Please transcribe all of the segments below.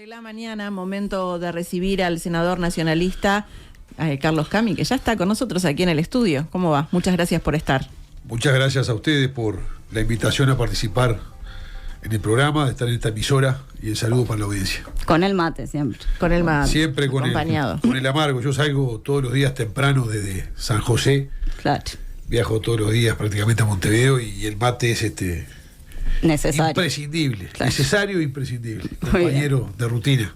de la mañana, momento de recibir al senador nacionalista Carlos Cami, que ya está con nosotros aquí en el estudio. ¿Cómo va? Muchas gracias por estar. Muchas gracias a ustedes por la invitación a participar en el programa, de estar en esta emisora, y el saludo para la audiencia. Con el mate siempre. Con el mate. Siempre acompañado. Con el amargo. Yo salgo todos los días temprano desde San José. Claro. Viajo todos los días prácticamente a Montevideo y el mate es necesario. Imprescindible. Claro. Necesario e imprescindible. Compañero de rutina.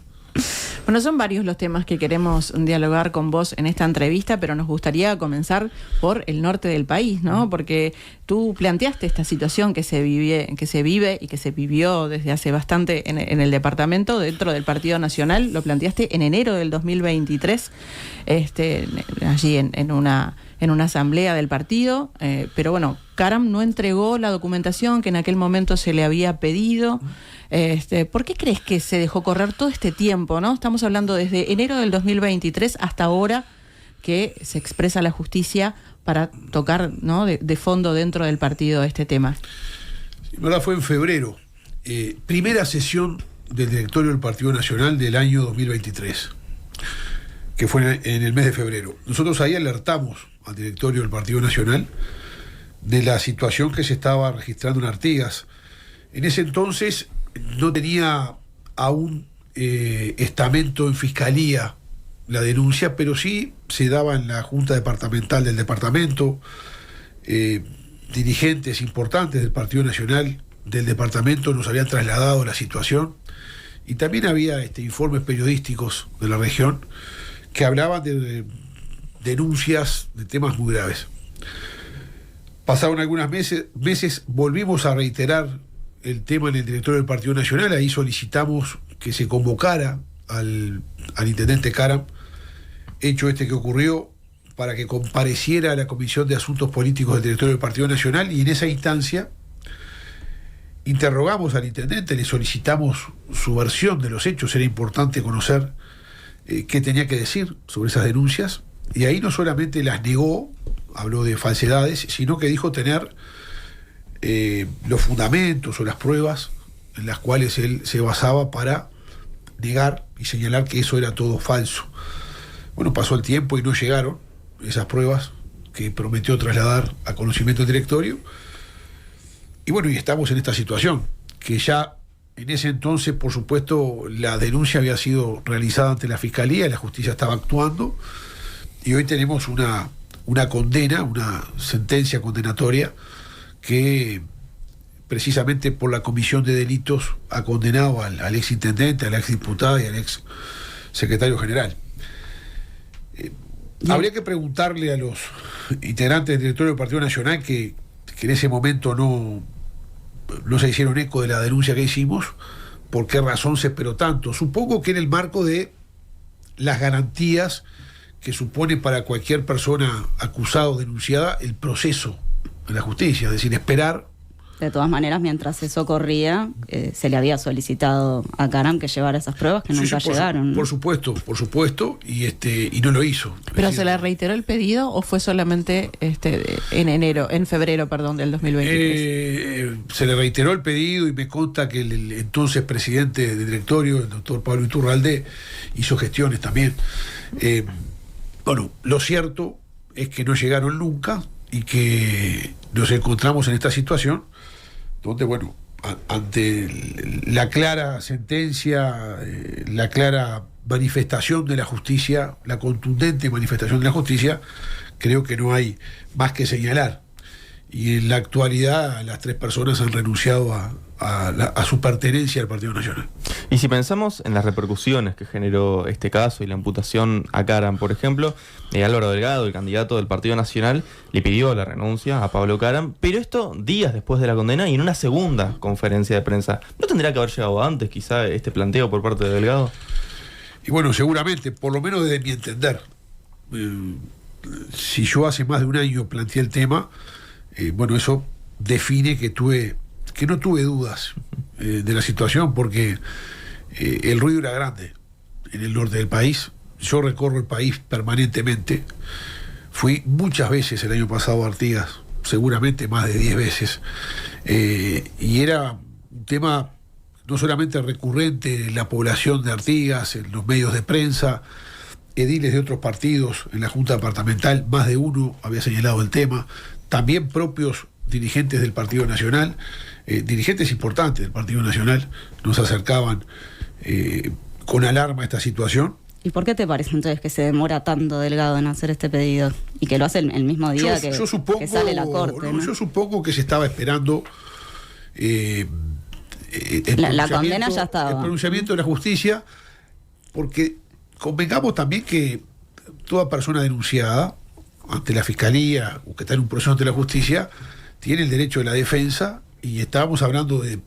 Bueno, son varios los temas que queremos dialogar con vos en esta entrevista, pero nos gustaría comenzar por el norte del país, ¿no? Porque tú planteaste esta situación que se vive y que se vivió desde hace bastante en el departamento, dentro del Partido Nacional. Lo planteaste en enero del 2023, allí en una asamblea del partido, pero bueno, Caram no entregó la documentación que en aquel momento se le había pedido. ¿Por qué crees que se dejó correr todo este tiempo, ¿no? Estamos hablando desde enero del 2023 hasta ahora que se expresa la justicia para tocar, ¿no?, de fondo dentro del partido este tema. En verdad fue en febrero, primera sesión del directorio del Partido Nacional del año 2023, que fue en el mes de febrero. Nosotros ahí alertamos al directorio del Partido Nacional de la situación que se estaba registrando en Artigas. En ese entonces no tenía aún estamento en fiscalía la denuncia, pero sí se daba en la Junta Departamental del departamento. Dirigentes importantes del Partido Nacional del departamento nos habían trasladado la situación, y también había informes periodísticos de la región que hablaban de denuncias de temas muy graves. Pasaron algunos meses, volvimos a reiterar el tema en el directorio del Partido Nacional. Ahí solicitamos que se convocara al intendente Caram, hecho que ocurrió, para que compareciera a la Comisión de Asuntos Políticos del directorio del Partido Nacional, y en esa instancia interrogamos al intendente, le solicitamos su versión de los hechos. Era importante conocer qué tenía que decir sobre esas denuncias, y ahí no solamente las negó, habló de falsedades, sino que dijo tener los fundamentos o las pruebas en las cuales él se basaba para negar y señalar que eso era todo falso. Bueno, pasó el tiempo y no llegaron esas pruebas que prometió trasladar a conocimiento del directorio, y bueno, y estamos en esta situación, que ya en ese entonces, por supuesto, la denuncia había sido realizada ante la Fiscalía y la justicia estaba actuando, y hoy tenemos una condena, una sentencia condenatoria que precisamente por la comisión de delitos ha condenado al ex intendente, a la ex diputada y al ex secretario general. Habría que preguntarle a los integrantes del directorio del Partido Nacional que en ese momento no se hicieron eco de la denuncia que hicimos, por qué razón se esperó tanto. Supongo que en el marco de las garantías que supone para cualquier persona acusada o denunciada el proceso en la justicia, es decir, esperar. De todas maneras, mientras eso corría, se le había solicitado a Caram que llevara esas pruebas que nunca llegaron. Por supuesto, y no lo hizo. ¿Pero decir, se le reiteró el pedido o fue solamente en febrero, del 2023? Se le reiteró el pedido, y me consta que el entonces presidente del directorio, el doctor Pablo Iturralde, hizo gestiones también. Bueno, lo cierto es que no llegaron nunca y que nos encontramos en esta situación donde, bueno, ante la clara sentencia, la clara manifestación de la justicia, la contundente manifestación de la justicia, creo que no hay más que señalar. Y en la actualidad las tres personas han renunciado a su pertenencia al Partido Nacional. Y si pensamos en las repercusiones que generó este caso y la imputación a Caram, por ejemplo, Álvaro Delgado, el candidato del Partido Nacional, le pidió la renuncia a Pablo Caram, pero esto días después de la condena y en una segunda conferencia de prensa. ¿No tendría que haber llegado antes, quizá, este planteo por parte de Delgado? Y bueno, seguramente, por lo menos desde mi entender. Si yo hace más de un año planteé el tema, bueno, eso define que no tuve dudas de la situación, porque el ruido era grande en el norte del país. Yo recorro el país permanentemente. Fui muchas veces el año pasado a Artigas, seguramente más de 10 veces. Y era un tema no solamente recurrente en la población de Artigas, en los medios de prensa, ediles de otros partidos en la Junta Departamental, más de uno había señalado el tema, también propios dirigentes del Partido Nacional, dirigentes importantes del Partido Nacional, nos acercaban con alarma a esta situación. ¿Y por qué te parece entonces que se demora tanto Delgado en hacer este pedido? Y que lo hace el mismo día que sale la Corte, ¿no? Yo supongo que se estaba esperando la condena ya estaba. El pronunciamiento de la justicia, porque convengamos también que toda persona denunciada ante la Fiscalía o que está en un proceso ante la justicia tiene el derecho de la defensa, y estábamos hablando de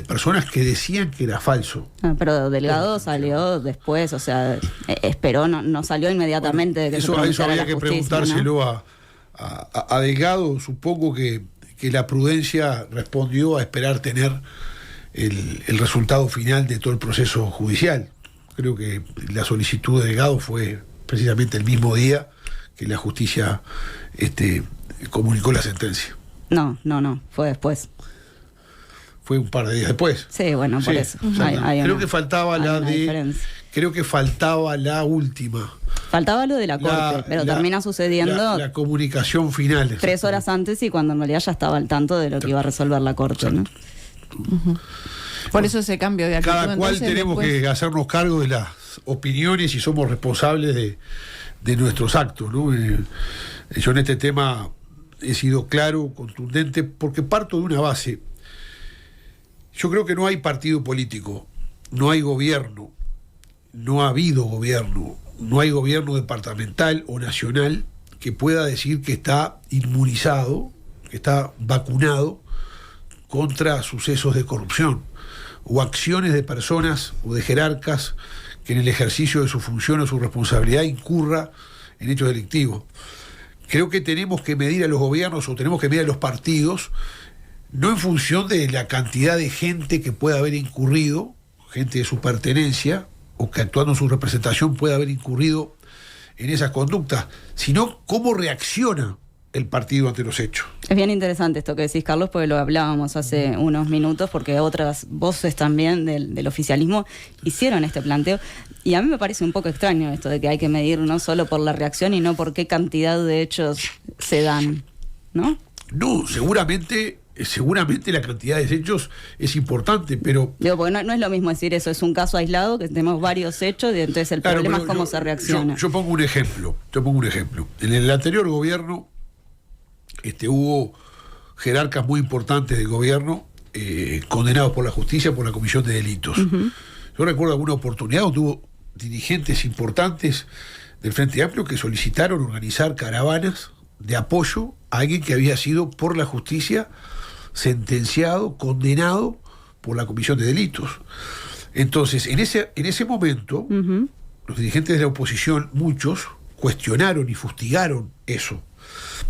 personas que decían que era falso. Pero Delgado salió después, o sea, esperó, no salió inmediatamente de que eso había que preguntárselo, ¿no? a Delgado. Supongo que la prudencia respondió a esperar tener el resultado final de todo el proceso judicial. Creo que la solicitud de Delgado fue precisamente el mismo día que la justicia comunicó la sentencia. No, fue después. Fue un par de días después. Sí, bueno, por eso. Creo que faltaba creo que faltaba la última. Faltaba lo de la Corte, pero termina sucediendo la comunicación final. 3 horas antes, y cuando en realidad ya estaba al tanto de lo que iba a resolver la Corte, ¿no? Por eso ese cambio de actitud. Cada cual tenemos que hacernos cargo de las opiniones y somos responsables de nuestros actos, ¿no? Yo en este tema he sido claro, contundente, porque parto de una base. Yo creo que no hay partido político, no hay gobierno, no ha habido gobierno, no hay gobierno departamental o nacional que pueda decir que está inmunizado, que está vacunado contra sucesos de corrupción o acciones de personas o de jerarcas que en el ejercicio de su función o su responsabilidad incurra en hechos delictivos. Creo que tenemos que medir a los gobiernos o tenemos que medir a los partidos no en función de la cantidad de gente que pueda haber incurrido, gente de su pertenencia, o que actuando en su representación pueda haber incurrido en esas conductas, sino cómo reacciona el partido ante los hechos. Es bien interesante esto que decís, Carlos, porque lo hablábamos hace unos minutos, porque otras voces también del oficialismo hicieron este planteo, y a mí me parece un poco extraño esto de que hay que medir no solo por la reacción y no por qué cantidad de hechos se dan, ¿no? No, seguramente la cantidad de hechos es importante, pero... Digo, porque no es lo mismo decir eso, es un caso aislado, que tenemos varios hechos, y entonces el problema es cómo se reacciona. Yo pongo un ejemplo. En el anterior gobierno hubo jerarcas muy importantes del gobierno condenados por la justicia por la comisión de delitos. Uh-huh. Yo recuerdo alguna oportunidad donde hubo dirigentes importantes del Frente Amplio que solicitaron organizar caravanas de apoyo a alguien que había sido por la justicia sentenciado, condenado por la comisión de delitos. Entonces, en ese momento, uh-huh, los dirigentes de la oposición, muchos, cuestionaron y fustigaron eso.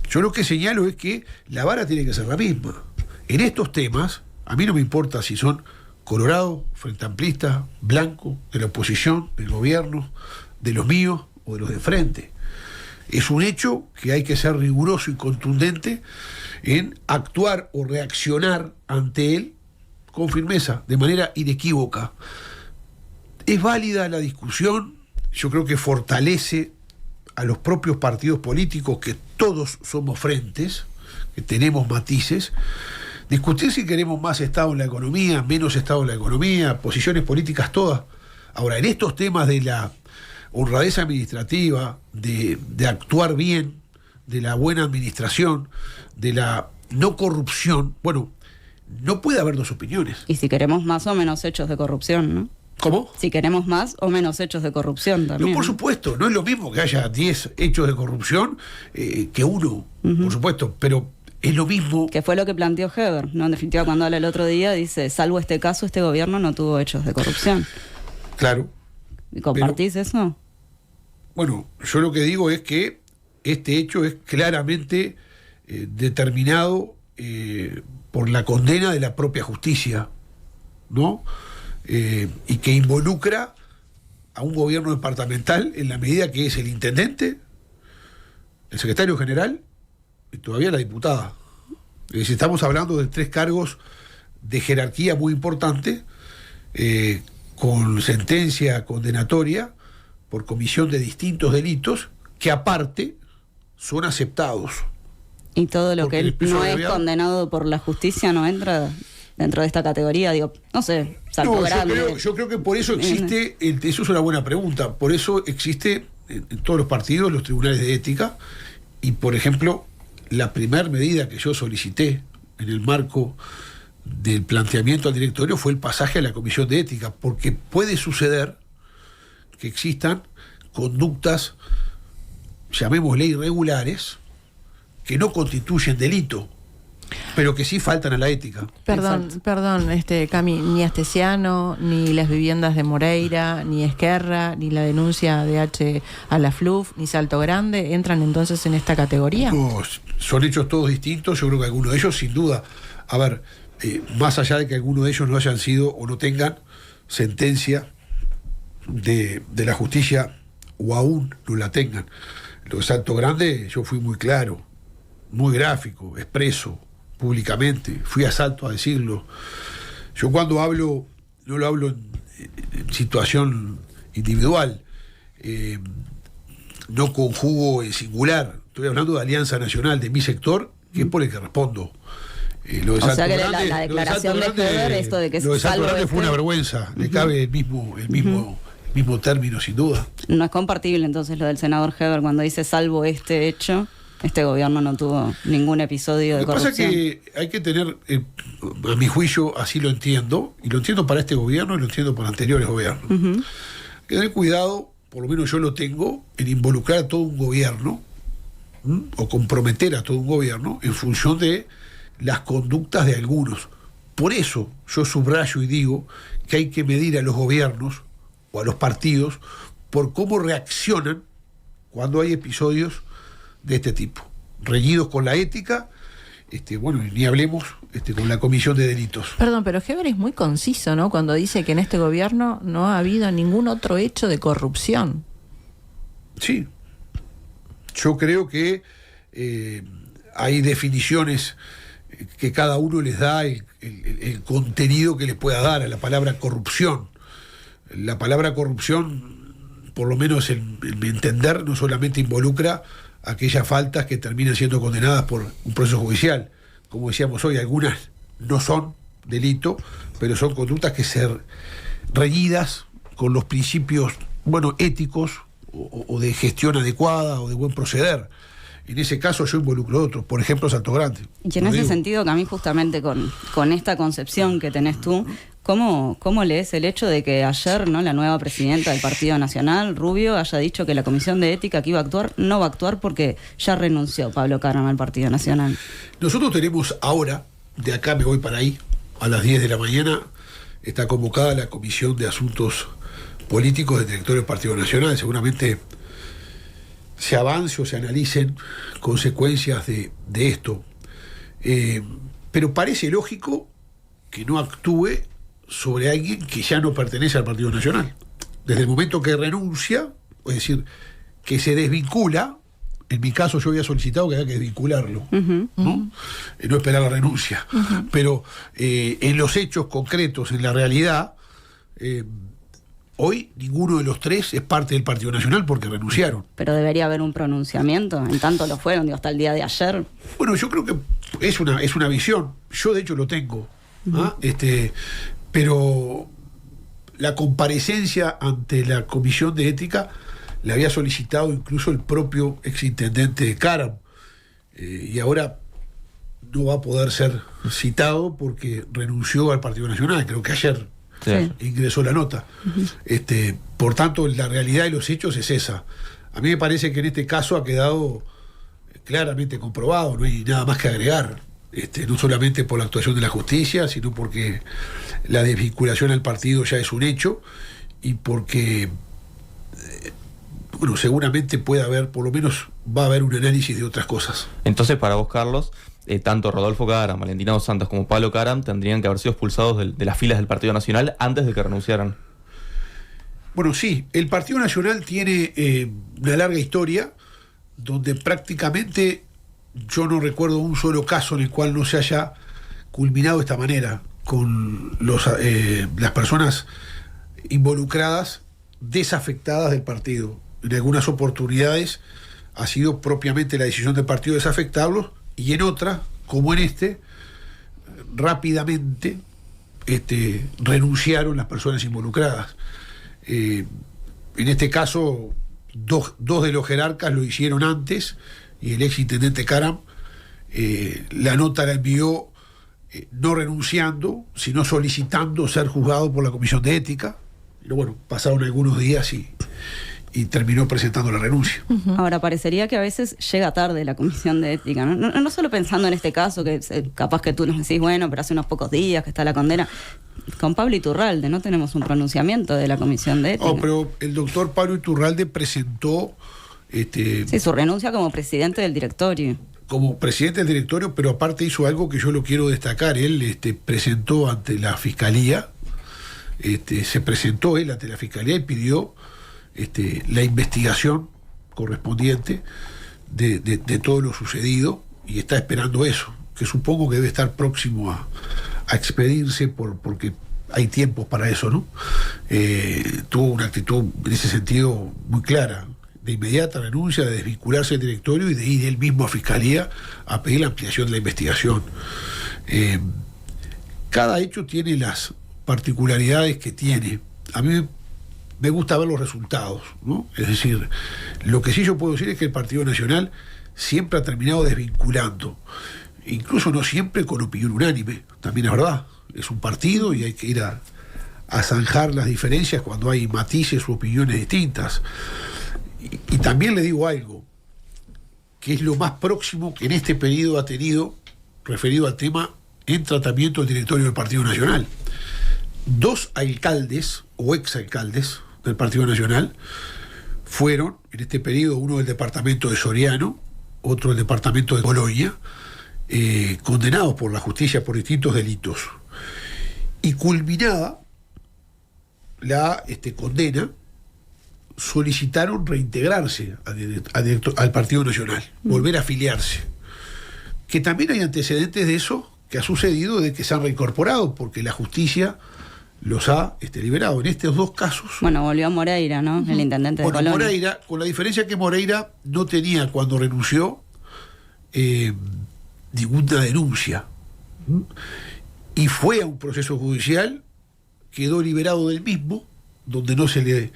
Yo lo que señalo es que la vara tiene que ser la misma. En estos temas, a mí no me importa si son Colorado, Frente Amplista, Blanco, de la oposición, del gobierno, de los míos o de los de frente. Es un hecho que hay que ser riguroso y contundente en actuar o reaccionar ante él con firmeza, de manera inequívoca. Es válida la discusión, yo creo que fortalece a los propios partidos políticos, que todos somos frentes, que tenemos matices, discutir si queremos más Estado en la economía, menos Estado en la economía, posiciones políticas todas. Ahora, en estos temas de la honradez administrativa, de actuar bien, de la buena administración, de la no corrupción, bueno, no puede haber dos opiniones. Y si queremos más o menos hechos de corrupción, ¿no? ¿Cómo? Si queremos más o menos hechos de corrupción también. No, por supuesto, no es lo mismo que haya 10 hechos de corrupción que uno, uh-huh, por supuesto, pero es lo mismo. Que fue lo que planteó Heber, ¿no? En definitiva, cuando habla el otro día, dice, salvo este caso, este gobierno no tuvo hechos de corrupción. Claro. ¿Compartís eso? Bueno, yo lo que digo es que este hecho es claramente determinado por la condena de la propia justicia, ¿no? Y que involucra a un gobierno departamental en la medida que es el intendente, el secretario general y todavía la diputada. Es decir, estamos hablando de 3 cargos de jerarquía muy importante con sentencia condenatoria por comisión de distintos delitos que aparte son aceptados. Y todo lo Porque que el peso no es agravado- condenado por la justicia no entra dentro de esta categoría, digo, no sé, Salto No, Grande. yo creo que por eso existe, eso es una buena pregunta, por eso existe en todos los partidos los tribunales de ética, y por ejemplo, la primera medida que yo solicité en el marco del planteamiento al directorio fue el pasaje a la comisión de ética, porque puede suceder que existan conductas, llamémosle irregulares, que no constituyen delito, pero que sí faltan a la ética. Perdón, Cami, ni Astesiano, ni las viviendas de Moreira, ni Esquerra, ni la denuncia de H a la FLUF, ni Salto Grande, ¿entran entonces en esta categoría? No, son hechos todos distintos, yo creo que algunos de ellos, sin duda, a ver, más allá de que algunos de ellos no hayan sido o no tengan sentencia de la justicia o aún no la tengan. Lo de Salto Grande, yo fui muy claro, muy gráfico, expreso, públicamente, fui a Salto a decirlo. Yo cuando hablo, no lo hablo en situación individual, no conjugo en singular, estoy hablando de Alianza Nacional, de mi sector, que es por el que respondo. Lo de O sea Salto que Grande, la lo de Salto declaración de Grande, Heber, esto de que lo de Salto salvo Grande fue este- una vergüenza, le cabe el mismo término, sin duda. No es compartible entonces lo del senador Heber cuando dice salvo este hecho, este gobierno no tuvo ningún episodio de Lo que pasa es corrupción. que hay que tener, a mi juicio, así lo entiendo, y lo entiendo para este gobierno y lo entiendo para anteriores gobiernos. Hay que tener cuidado, por lo menos yo lo tengo, en involucrar a todo un gobierno, o comprometer a todo un gobierno en función de las conductas de algunos. Por eso yo subrayo y digo que hay que medir a los gobiernos o a los partidos por cómo reaccionan cuando hay episodios de este tipo, reñidos con la ética, bueno, y ni hablemos con la comisión de delitos. Perdón, pero Heber es muy conciso, ¿no? Cuando dice que en este gobierno no ha habido ningún otro hecho de corrupción. Sí, yo creo que hay definiciones que cada uno les da el contenido que les pueda dar a la palabra corrupción. La palabra corrupción, por lo menos en mi entender, no solamente involucra aquellas faltas que terminan siendo condenadas por un proceso judicial. Como decíamos hoy, algunas no son delito, pero son conductas que ser reñidas con los principios, éticos o de gestión adecuada o de buen proceder. En ese caso yo involucro a otros, por ejemplo Salto Grande. Y en ese sentido, que a mí justamente con esta concepción que tenés tú, ¿cómo lees el hecho de que ayer, ¿no?, la nueva presidenta del Partido Nacional, Rubio, haya dicho que la Comisión de Ética que iba a actuar no va a actuar porque ya renunció Pablo Caram al Partido Nacional? Nosotros tenemos ahora, de acá me voy para ahí, a las 10 de la mañana, está convocada la Comisión de Asuntos Políticos del Directorio del Partido Nacional. Seguramente se avance o se analicen consecuencias de esto. Pero parece lógico que no actúe sobre alguien que ya no pertenece al Partido Nacional. Desde el momento que renuncia, es decir, que se desvincula, en mi caso yo había solicitado que haya que desvincularlo, ¿no? No esperar la renuncia. Pero en los hechos concretos, en la realidad, hoy ninguno de los tres es parte del Partido Nacional porque renunciaron. Pero debería haber un pronunciamiento, en tanto lo fueron, hasta el día de ayer. Bueno, yo creo que es una visión. Yo de hecho lo tengo. Pero la comparecencia ante la Comisión de Ética la había solicitado incluso el propio exintendente de Caram, y ahora no va a poder ser citado porque renunció al Partido Nacional. Creo que ayer ingresó la nota. Por tanto, la realidad de los hechos es esa. A mí me parece que en este caso ha quedado claramente comprobado, no hay nada más que agregar. No solamente por la actuación de la justicia, sino porque la desvinculación al partido ya es un hecho y porque seguramente puede haber, por lo menos va a haber un análisis de otras cosas. Entonces, para vos, Carlos, tanto Rodolfo Caram, Valentina Dos Santos como Pablo Caram tendrían que haber sido expulsados de las filas del Partido Nacional antes de que renunciaran. Bueno, sí, el Partido Nacional tiene una larga historia donde prácticamente yo no recuerdo un solo caso en el cual no se haya culminado de esta manera, con las personas involucradas desafectadas del partido. En algunas oportunidades ha sido propiamente la decisión del partido desafectarlos, y en otras, como en rápidamente renunciaron las personas involucradas. En este caso, dos de los jerarcas lo hicieron antes, y el ex intendente Caram la nota la envió no renunciando, sino solicitando ser juzgado por la Comisión de Ética. Pero bueno, pasaron algunos días y terminó presentando la renuncia. Ahora, parecería que a veces llega tarde la Comisión de Ética, ¿no? No solo pensando en este caso, que capaz que tú nos decís, bueno, pero hace unos pocos días que está la condena. Con Pablo Iturralde no tenemos un pronunciamiento de la Comisión de Ética. No, pero el doctor Pablo Iturralde presentó... sí, su renuncia como presidente del directorio. Como presidente del directorio, pero aparte hizo algo que yo lo quiero destacar. Él presentó ante la Fiscalía, se presentó él ante la Fiscalía y pidió la investigación correspondiente de todo lo sucedido, y está esperando eso, que supongo que debe estar próximo a expedirse porque hay tiempos para eso, ¿no? Tuvo una actitud en ese sentido muy clara, de inmediata renuncia, de desvincularse del directorio y de ir él mismo a Fiscalía a pedir la ampliación de la investigación. Cada hecho tiene las particularidades que tiene. A mí me gusta ver los resultados, ¿no? Es decir, lo que sí yo puedo decir es que el Partido Nacional siempre ha terminado desvinculando, incluso no siempre con opinión unánime, también es verdad, es un partido y hay que ir a zanjar las diferencias cuando hay matices u opiniones distintas. Y también le digo algo, que es lo más próximo que en este periodo ha tenido, referido al tema, en tratamiento del directorio del Partido Nacional. 2 alcaldes o exalcaldes del Partido Nacional fueron, en este periodo, uno del departamento de Soriano, otro del departamento de Colonia, condenados por la justicia por distintos delitos. Y culminada la condena, solicitaron reintegrarse al Partido Nacional, volver a afiliarse. Que también hay antecedentes de eso, que ha sucedido, de que se han reincorporado, porque la justicia los ha liberado. En estos 2 casos... Bueno, volvió Moreira, ¿no? El intendente de Colonia. Moreira, con la diferencia que Moreira no tenía, cuando renunció, ninguna denuncia. Y fue a un proceso judicial, quedó liberado del mismo, donde no se le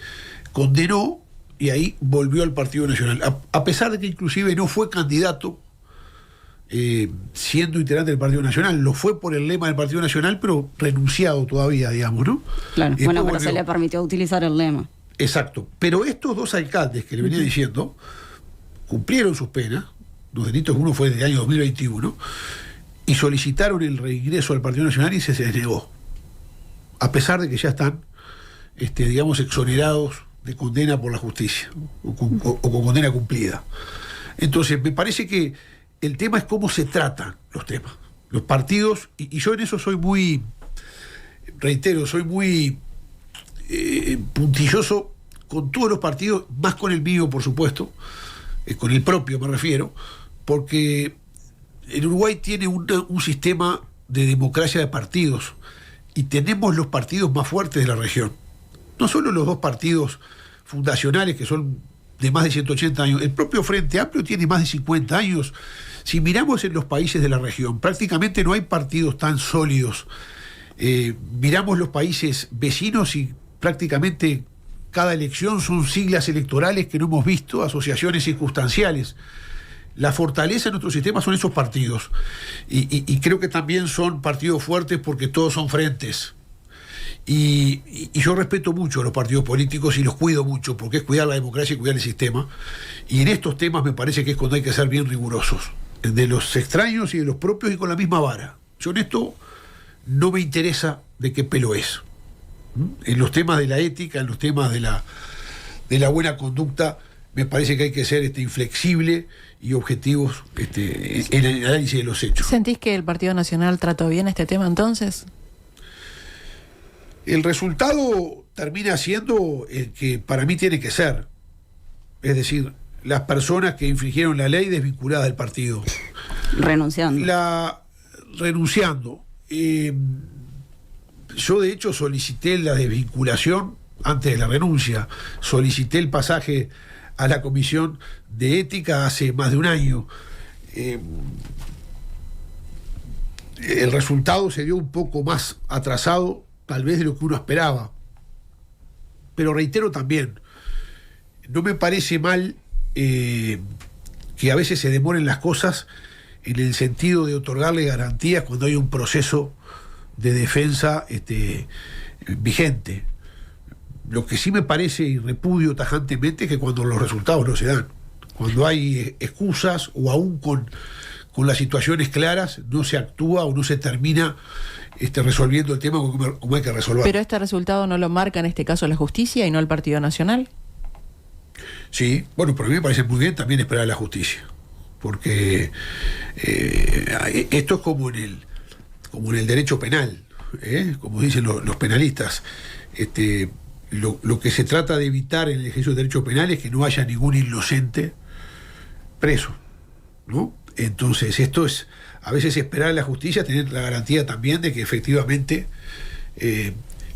condenó, y ahí volvió al Partido Nacional. A pesar de que inclusive no fue candidato, siendo integrante del Partido Nacional, lo fue por el lema del Partido Nacional, pero renunciado todavía, digamos, ¿no? Claro, bueno, pero se le permitió utilizar el lema. Exacto. Pero estos 2 alcaldes que le venía diciendo, cumplieron sus penas, los delitos, uno fue del año 2021, y solicitaron el reingreso al Partido Nacional y se les negó. A pesar de que ya están, digamos, exonerados de condena por la justicia, o con condena cumplida. Entonces, me parece que el tema es cómo se tratan los temas. Los partidos, y yo en eso soy muy, reitero, soy muy puntilloso con todos los partidos, más con el mío, por supuesto, con el propio me refiero, porque el Uruguay tiene un sistema de democracia de partidos, y tenemos los partidos más fuertes de la región. No solo los 2 partidos fundacionales, que son de más de 180 años, el propio Frente Amplio tiene más de 50 años. Si miramos en los países de la región, prácticamente no hay partidos tan sólidos. Miramos los países vecinos y prácticamente cada elección son siglas electorales que no hemos visto, asociaciones circunstanciales. La fortaleza de nuestro sistema son esos partidos, y creo que también son partidos fuertes porque todos son frentes. Y yo respeto mucho a los partidos políticos y los cuido mucho, porque es cuidar la democracia y cuidar el sistema. Y en estos temas me parece que es cuando hay que ser bien rigurosos, de los extraños y de los propios, y con la misma vara. Yo en esto no me interesa de qué pelo es. En los temas de la ética, en los temas de la buena conducta, me parece que hay que ser inflexible y objetivos en el análisis de los hechos. ¿Sentís que el Partido Nacional trató bien este tema entonces? El resultado termina siendo el que para mí tiene que ser. Es decir, las personas que infringieron la ley desvinculadas del partido. Renunciando. Renunciando. Yo de hecho solicité la desvinculación antes de la renuncia, solicité el pasaje a la Comisión de Ética hace más de un año. El resultado se dio un poco más atrasado, tal vez, de lo que uno esperaba. Pero reitero también, no me parece mal que a veces se demoren las cosas en el sentido de otorgarle garantías cuando hay un proceso de defensa vigente. Lo que sí me parece, y repudio tajantemente, es que cuando los resultados no se dan, cuando hay excusas o aún con las situaciones claras, no se actúa o no se termina resolviendo el tema como hay que resolverlo. ¿Pero este resultado no lo marca en este caso la justicia y no el Partido Nacional? Sí, bueno, pero a mí me parece muy bien también esperar a la justicia, porque esto es como en el derecho penal, como dicen los penalistas. Lo que se trata de evitar en el ejercicio del derecho penal es que no haya ningún inocente preso, ¿no? Entonces, esto es a veces esperar a la justicia, tener la garantía también de que efectivamente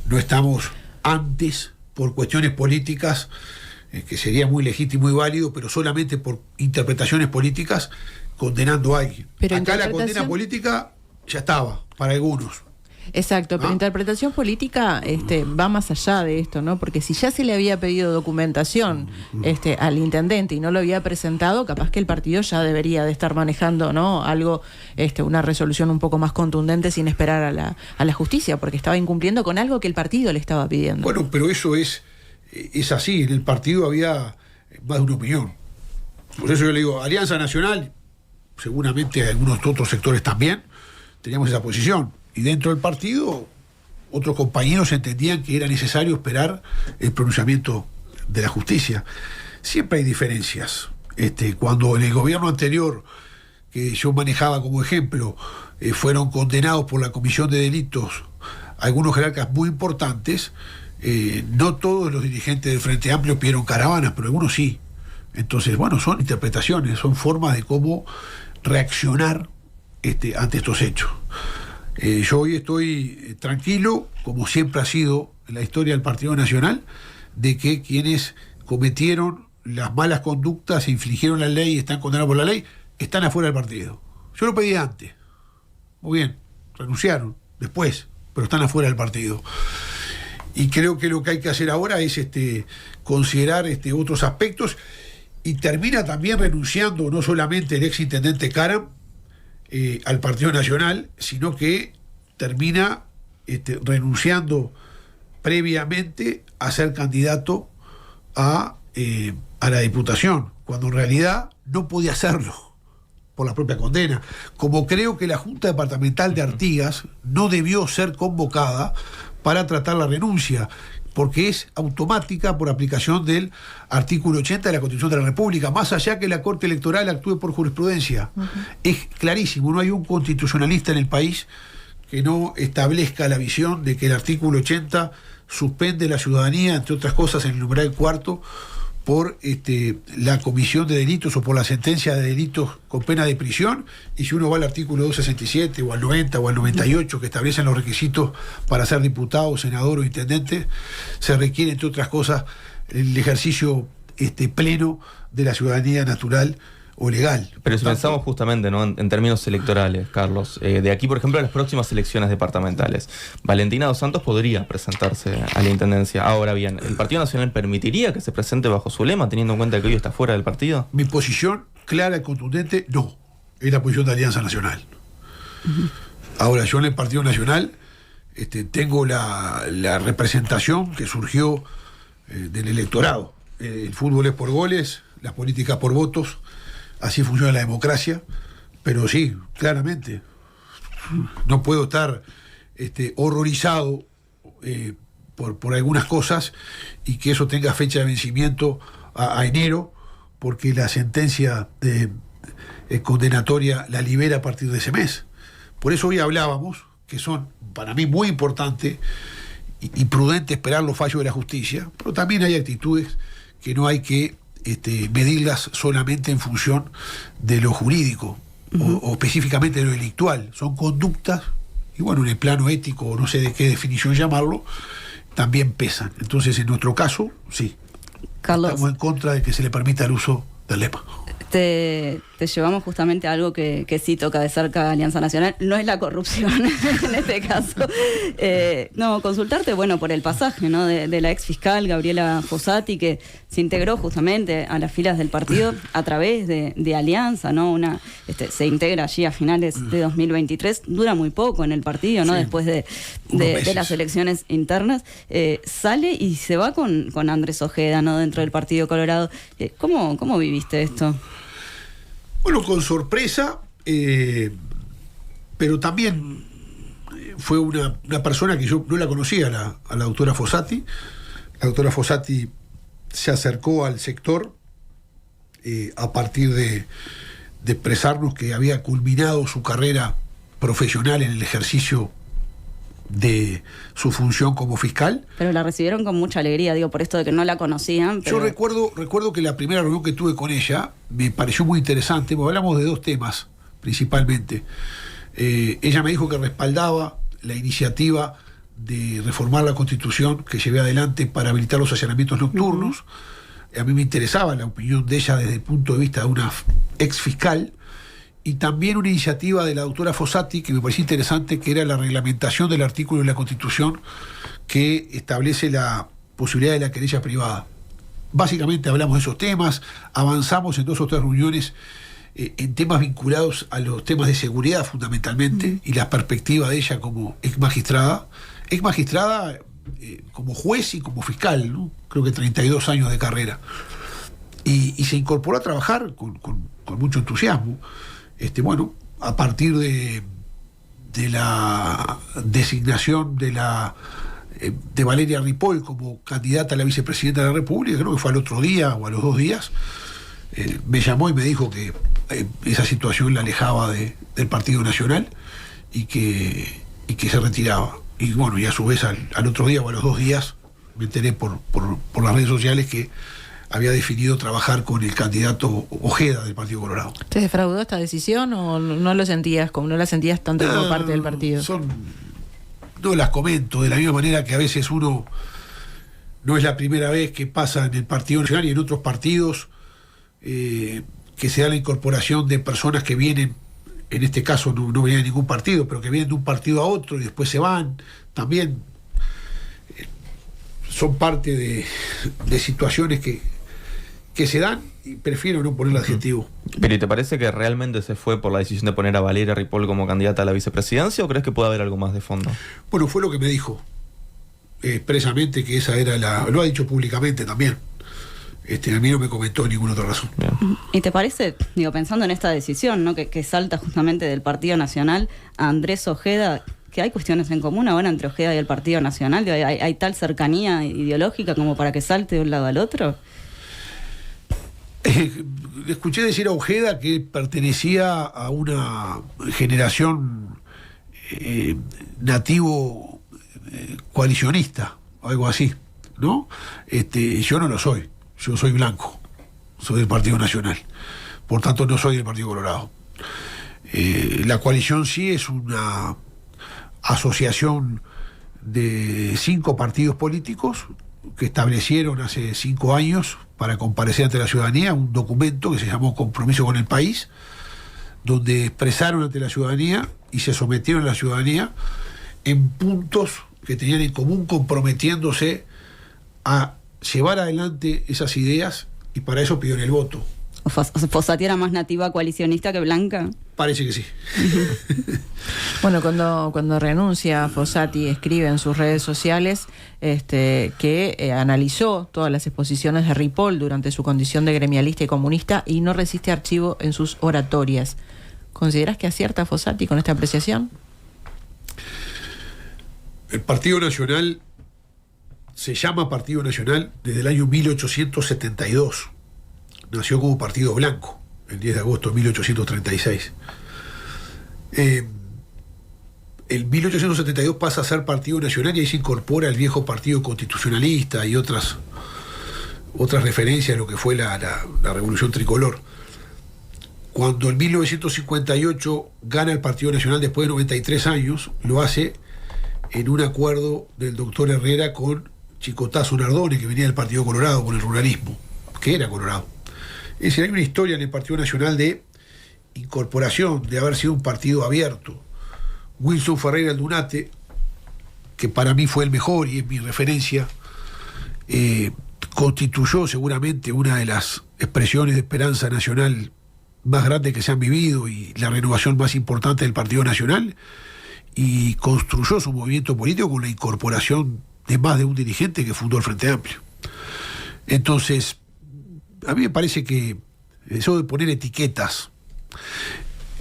no estamos antes, por cuestiones políticas, que sería muy legítimo y válido, pero solamente por interpretaciones políticas, condenando a alguien. Pero acá la condena política ya estaba, para algunos. Exacto, pero interpretación política va más allá de esto, ¿no? Porque si ya se le había pedido documentación al intendente y no lo había presentado, capaz que el partido ya debería de estar manejando, ¿no? Algo, una resolución un poco más contundente sin esperar a la justicia, porque estaba incumpliendo con algo que el partido le estaba pidiendo. Bueno, pero eso es así. En el partido había más de una opinión. Por eso yo le digo, Alianza Nacional, seguramente algunos otros sectores también, teníamos esa posición. Y dentro del partido, otros compañeros entendían que era necesario esperar el pronunciamiento de la justicia. Siempre hay diferencias. Cuando en el gobierno anterior, que yo manejaba como ejemplo, fueron condenados por la comisión de delitos algunos jerarcas muy importantes, no todos los dirigentes del Frente Amplio pidieron caravanas, pero algunos sí. Entonces, bueno, son interpretaciones, son formas de cómo reaccionar ante estos hechos. Yo hoy estoy tranquilo, como siempre ha sido en la historia del Partido Nacional, de que quienes cometieron las malas conductas, infringieron la ley y están condenados por la ley, están afuera del partido. Yo lo pedí antes. Muy bien, renunciaron después, pero están afuera del partido. Y creo que lo que hay que hacer ahora es considerar otros aspectos, y termina también renunciando no solamente el ex intendente Karam al Partido Nacional, sino que termina renunciando previamente a ser candidato a la Diputación, cuando en realidad no podía hacerlo por la propia condena. Como creo que la Junta Departamental de Artigas no debió ser convocada para tratar la renuncia, porque es automática por aplicación del artículo 80 de la Constitución de la República, más allá que la Corte Electoral actúe por jurisprudencia. Es clarísimo, no hay un constitucionalista en el país que no establezca la visión de que el artículo 80 suspende la ciudadanía, entre otras cosas, en el numeral cuarto, por la comisión de delitos o por la sentencia de delitos con pena de prisión. Y si uno va al artículo 267 o al 90 o al 98, que establecen los requisitos para ser diputado, senador o intendente, se requiere, entre otras cosas, el ejercicio pleno de la ciudadanía natural o legal. Pero si pensamos justamente, ¿no?, en términos electorales, Carlos, de aquí, por ejemplo, a las próximas elecciones departamentales, Valentina Dos Santos podría presentarse a la intendencia. Ahora bien, ¿el Partido Nacional permitiría que se presente bajo su lema, teniendo en cuenta que hoy está fuera del partido? Mi posición clara y contundente, no. Es la posición de Alianza Nacional. Ahora, yo en el Partido Nacional tengo la representación que surgió del electorado. El fútbol es por goles, las políticas por votos. Así funciona la democracia, pero sí, claramente, no puedo estar horrorizado por algunas cosas y que eso tenga fecha de vencimiento a enero, porque la sentencia condenatoria la libera a partir de ese mes. Por eso hoy hablábamos, que son para mí muy importantes y prudente esperar los fallos de la justicia, pero también hay actitudes que no hay que medirlas solamente en función de lo jurídico o específicamente de lo delictual. Son conductas y bueno, en el plano ético, no sé de qué definición llamarlo, también pesan. Entonces, en nuestro caso, sí, Carlos, estamos en contra de que se le permita el uso del lema. te llevamos justamente a algo que sí toca de cerca a Alianza Nacional, no es la corrupción en este caso. No, consultarte, bueno, por el pasaje, ¿no? de la ex fiscal Gabriela Fossati, que se integró justamente a las filas del partido a través de Alianza, ¿no? Se integra allí a finales de 2023, dura muy poco en el partido, ¿no? Sí, Después de las elecciones internas, sale y se va con Andrés Ojeda, ¿no? Dentro del Partido Colorado. ¿Cómo viviste esto? Bueno, con sorpresa, pero también fue una persona que yo no la conocía, a la doctora Fossati. La doctora Fossati se acercó al sector a partir de expresarnos que había culminado su carrera profesional en el ejercicio de su función como fiscal. Pero la recibieron con mucha alegría, digo, por esto de que no la conocían. Pero... Yo recuerdo que la primera reunión que tuve con ella me pareció muy interesante, porque hablamos de dos temas principalmente. Ella me dijo que respaldaba la iniciativa de reformar la Constitución que llevé adelante para habilitar los allanamientos nocturnos. A mí me interesaba la opinión de ella desde el punto de vista de una ex fiscal, y también una iniciativa de la doctora Fossati que me parecía interesante, que era la reglamentación del artículo de la Constitución que establece la posibilidad de la querella privada. Básicamente hablamos de esos temas, avanzamos en 2 o 3 reuniones en temas vinculados a los temas de seguridad fundamentalmente, y la perspectiva de ella como ex magistrada como juez y como fiscal, ¿no? Creo que 32 años de carrera, y se incorporó a trabajar con mucho entusiasmo. Bueno, a partir de la designación de Valeria Ripoll como candidata a la vicepresidenta de la República, creo que fue al otro día o a los 2 días, me llamó y me dijo que esa situación la alejaba del Partido Nacional y que se retiraba. Y bueno, y a su vez al otro día o a los 2 días me enteré por las redes sociales que había definido trabajar con el candidato Ojeda del Partido Colorado. ¿Te defraudó esta decisión o no lo sentías, como no la sentías tanto como parte del partido? No las comento, de la misma manera que a veces uno no es la primera vez que pasa en el Partido Nacional y en otros partidos que se da la incorporación de personas que vienen, en este caso no venían de ningún partido, pero que vienen de un partido a otro y después se van. También son parte de situaciones que se dan, y prefiero no poner el adjetivo. Pero ¿y te parece que realmente se fue por la decisión de poner a Valeria Ripoll como candidata a la vicepresidencia, o crees que puede haber algo más de fondo? Bueno, fue lo que me dijo expresamente, que esa era lo ha dicho públicamente también. A mí no me comentó ninguna otra razón. Bien. ¿Y te parece, pensando en esta decisión, ¿no? que salta justamente del Partido Nacional a Andrés Ojeda, que hay cuestiones en común ahora entre Ojeda y el Partido Nacional? ¿Hay tal cercanía ideológica como para que salte de un lado al otro? Escuché decir a Ojeda que pertenecía a una generación nativo coalicionista, o algo así, ¿no? Yo no lo soy, yo soy blanco, soy del Partido Nacional, por tanto no soy del Partido Colorado. La coalición sí es una asociación de 5 partidos políticos que establecieron hace 5 años para comparecer ante la ciudadanía un documento que se llamó Compromiso con el País, donde expresaron ante la ciudadanía y se sometieron a la ciudadanía en puntos que tenían en común, comprometiéndose a llevar adelante esas ideas, y para eso pidieron el voto. ¿Fossati era más nativa coalicionista que blanca? Parece que sí. Bueno, cuando renuncia Fossati, escribe en sus redes sociales que analizó todas las exposiciones de Ripoll durante su condición de gremialista y comunista y no resiste archivo en sus oratorias. ¿Consideras que acierta Fossati con esta apreciación? El Partido Nacional se llama Partido Nacional desde el año 1872. Nació como partido blanco el 10 de agosto de 1836. En 1872 pasa a ser Partido Nacional y ahí se incorpora el viejo Partido Constitucionalista y otras referencias a lo que fue la Revolución Tricolor. cuando en 1958 gana el Partido Nacional después de 93 años, lo hace en un acuerdo del doctor Herrera con Chicotazo Nardone, que venía del Partido Colorado, con el ruralismo, que era Colorado. Es decir, hay una historia en el Partido Nacional de incorporación, de haber sido un partido abierto. Wilson Ferreira Aldunate, que para mí fue el mejor y es mi referencia, constituyó seguramente una de las expresiones de esperanza nacional más grandes que se han vivido y la renovación más importante del Partido Nacional, y construyó su movimiento político con la incorporación de más de un dirigente que fundó el Frente Amplio. Entonces, a mí me parece que eso de poner etiquetas,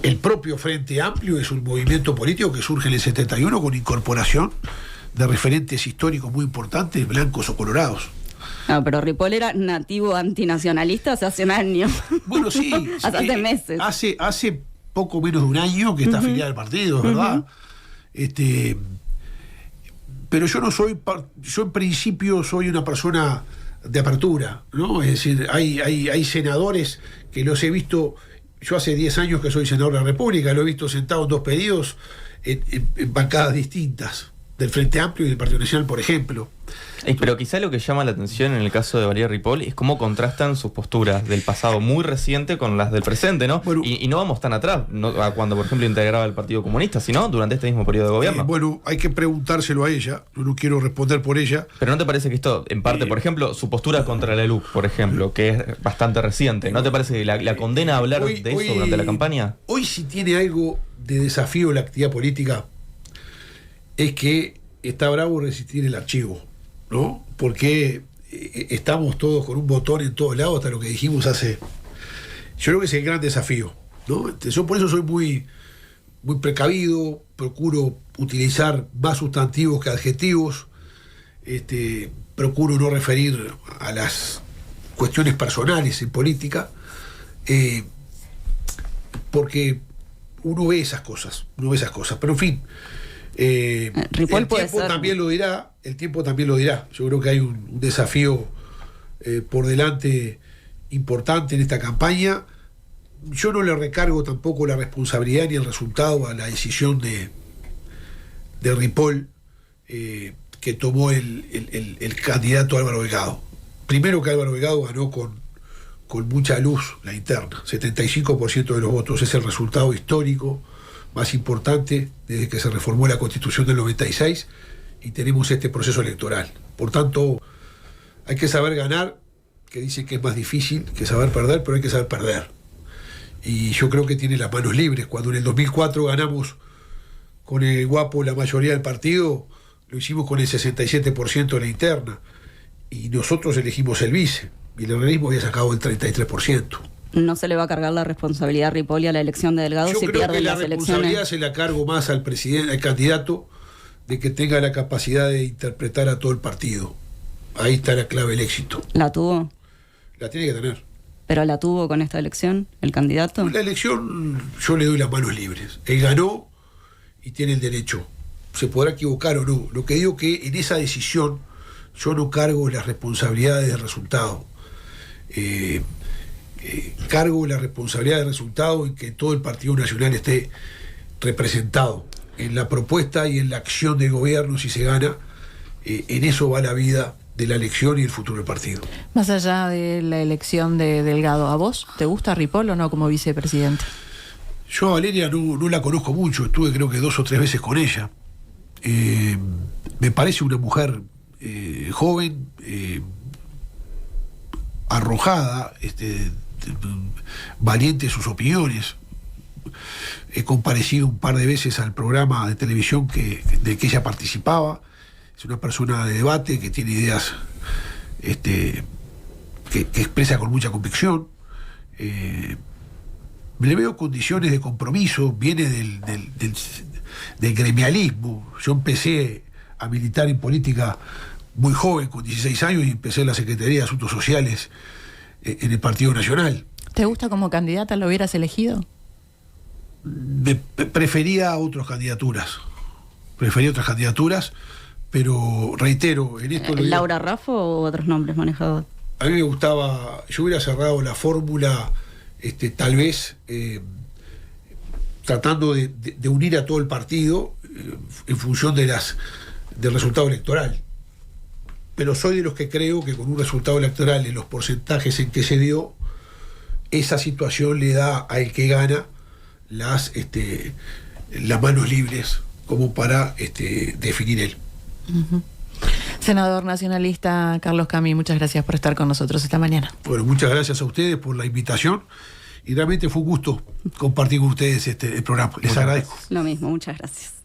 el propio Frente Amplio es un movimiento político que surge en el 71 con incorporación de referentes históricos muy importantes, blancos o colorados. No, pero Ripoll era nativo antinacionalista hace un año. Bueno, sí. hace meses. Hace poco menos de un año que está afiliado al partido, es verdad. Pero yo no soy, yo en principio soy una persona de apertura, ¿no? Es decir, hay senadores que los he visto, yo hace 10 años que soy senador de la República, lo he visto sentado en 2 pedidos en bancadas distintas, del Frente Amplio y del Partido Nacional, por ejemplo. Pero quizá lo que llama la atención en el caso de Valeria Ripoll es cómo contrastan sus posturas del pasado muy reciente con las del presente, ¿no? Bueno, y no vamos tan atrás, no a cuando, por ejemplo, integraba el Partido Comunista, sino durante este mismo periodo de gobierno. Bueno, hay que preguntárselo a ella, yo no quiero responder por ella. Pero ¿no te parece que esto, en parte, por ejemplo, su postura contra la LUC, por ejemplo, que es bastante reciente, ¿no te parece que la condena a hablar de eso durante la campaña? Hoy, si tiene algo de desafío la actividad política, es que está bravo resistir el archivo, ¿no? Porque estamos todos con un botón en todos lados, hasta lo que dijimos hace... Yo creo que es el gran desafío, ¿no? Yo por eso soy muy precavido, procuro utilizar más sustantivos que adjetivos, procuro no referir a las cuestiones personales en política, porque uno ve esas cosas, pero en fin... Ripoll el tiempo también lo dirá, Yo creo que hay un desafío por delante importante en esta campaña. Yo no le recargo tampoco la responsabilidad ni el resultado a la decisión de Ripoll que tomó el candidato Álvaro Delgado. Primero, que Álvaro Delgado ganó con mucha luz la interna, 75% de los votos, es el resultado histórico más importante desde que se reformó la Constitución del 96 y tenemos este proceso electoral. Por tanto, hay que saber ganar, que dicen que es más difícil que saber perder, pero hay que saber perder. Y yo creo que tiene las manos libres. Cuando en el 2004 ganamos con el Guapo la mayoría del partido, lo hicimos con el 67% de la interna, y nosotros elegimos el vice, y el organismo había sacado el 33%. ¿No se le va a cargar la responsabilidad a Ripoll y a la elección de Delgado si pierde las elecciones? Yo creo que la responsabilidad se la cargo más al presidente, al candidato, de que tenga la capacidad de interpretar a todo el partido. Ahí está la clave del éxito. ¿La tuvo? La tiene que tener. ¿Pero la tuvo con esta elección, el candidato? La elección yo le doy las manos libres. Él ganó y tiene el derecho. Se podrá equivocar o no. Lo que digo que en esa decisión yo no cargo las responsabilidades del resultado. Cargo la responsabilidad del resultado en que todo el Partido Nacional esté representado en la propuesta y en la acción del gobierno si se gana. En eso va la vida de la elección y el futuro del partido. Más allá de la elección de Delgado, ¿a vos te gusta Ripoll o no como vicepresidente? Yo a Valeria no la conozco mucho, estuve creo que 2 o 3 veces con ella. Me parece una mujer joven, arrojada, valiente en sus opiniones. He comparecido un par de veces al programa de televisión del que ella participaba. Es una persona de debate que tiene ideas que expresa con mucha convicción. Le veo condiciones de compromiso, viene del gremialismo. Yo empecé a militar en política muy joven, con 16 años, y empecé en la Secretaría de Asuntos Sociales en el Partido Nacional. ¿Te gusta como candidata? ¿Lo hubieras elegido? Prefería otras candidaturas, pero reitero, en esto... ¿Laura Raffo o otros nombres manejados? A mí me gustaba, yo hubiera cerrado la fórmula tal vez tratando de unir a todo el partido en función del resultado electoral. Pero soy de los que creo que con un resultado electoral en los porcentajes en que se dio, esa situación le da al que gana las manos libres como para definir él. Uh-huh. Senador nacionalista Carlos Camí, muchas gracias por estar con nosotros esta mañana. Bueno, muchas gracias a ustedes por la invitación y realmente fue un gusto compartir con ustedes el programa. Les agradezco. Lo mismo, muchas gracias.